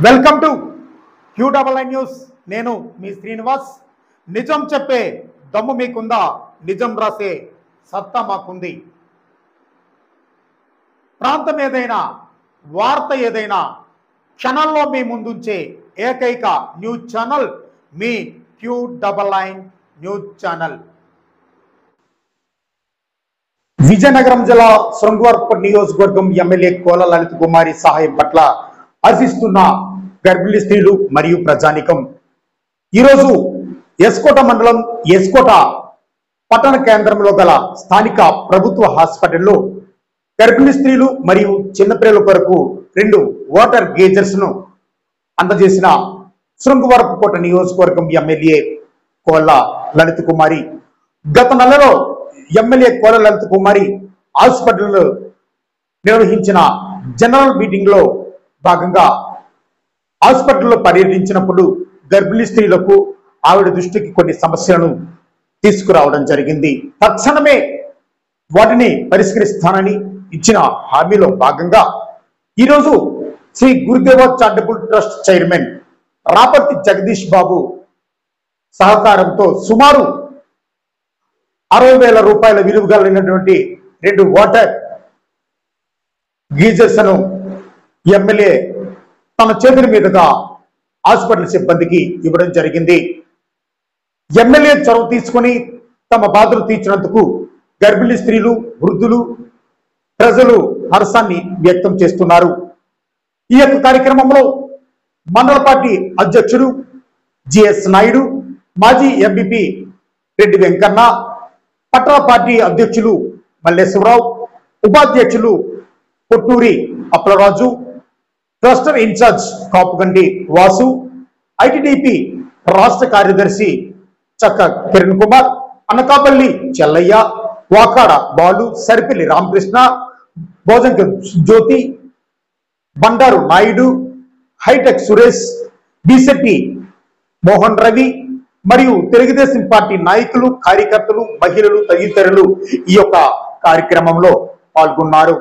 Welcome to QNN news. నేను మీ శ్రీనివాస్. నిజం చెప్పే దమ్ము మీకుందా? నిజం రాసే సత్తా మాకుంది. ప్రాంతం ఏదైనా, వార్త ఏదైనా క్షణంలో మీ ముందుంచే ఏకైక న్యూస్ ఛానల్ మీ QNN న్యూస్ ఛానల్. విజయనగరం జిల్లా శృంగవరపు నియోజకవర్గం ఎమ్మెల్యే కోల లలిత కుమారి సహాయం పట్ల ఆశిస్తున్న గర్భిణీ స్త్రీలు మరియు ప్రజానికం ఈరోజు ఎస్కోట మండలం ఎస్కోట పట్టణ కేంద్రంలో గల స్థానిక ప్రభుత్వ హాస్పిటల్లో గర్భిణీ స్త్రీలు మరియు చిన్నపిల్లల కొరకు 2 వాటర్ గేజర్స్ ను అందజేసిన శృంగవరపుకోట నియోజకవర్గం ఎమ్మెల్యే కోల లలిత కుమారి. గత నెలలో ఎమ్మెల్యే కోల లలిత కుమారి హాస్పిటల్లో నిర్వహించిన జనరల్ మీటింగ్ లో భాగంగా హాస్పిటల్లో పర్యటించినప్పుడు గర్భిణీ స్త్రీలకు ఆవిడ దృష్టికి కొన్ని సమస్యలను తీసుకురావడం జరిగింది. తక్షణమే వాటిని పరిష్కరిస్తానని ఇచ్చిన హామీలో భాగంగా ఈరోజు Shri Gurudeva charitable trust chairman Raparthi Jagadish Babu సహకారంతో సుమారు 60,000 రూపాయల విలువ కలిగినటువంటి 2 వాటర్ గీజర్స్ ను ఎమ్మెల్యే తన చేతుల మీదుగా హాస్పిటల్ సిబ్బందికి ఇవ్వడం జరిగింది. ఎమ్మెల్యే చొరవ తీసుకుని తమ బాధలు తీర్చినందుకు గర్భిణీ స్త్రీలు, వృద్ధులు, ప్రజలు హర్షాన్ని వ్యక్తం చేస్తున్నారు. ఈ యొక్క కార్యక్రమంలో మండల పార్టీ అధ్యక్షుడు జిఎస్ నాయుడు, మాజీ ఎంపీపీ రెడ్డి వెంకన్న, పట్టణ పార్టీ అధ్యక్షులు మల్లేశ్వరరావు, ఉపాధ్యక్షులు Kotturi Appalaraju, cluster incharge Kapugandi Vasu, ITDP రాష్ట్ర కార్యదర్శి చక్క కిరణ్ కుమార్, అనకాపల్లి చెల్లయ్య, వాకాడ బాలు, సరిపల్లి రామకృష్ణ, భోజంక జ్యోతి, బండారు నాయుడు, హైటెక్ సురేష్, బిశెట్టి మోహన్ రవి మరియు తెలుగుదేశం పార్టీ నాయకులు, కార్యకర్తలు, మహిళలు తదితరులు ఈ యొక్క కార్యక్రమంలో పాల్గొన్నారు.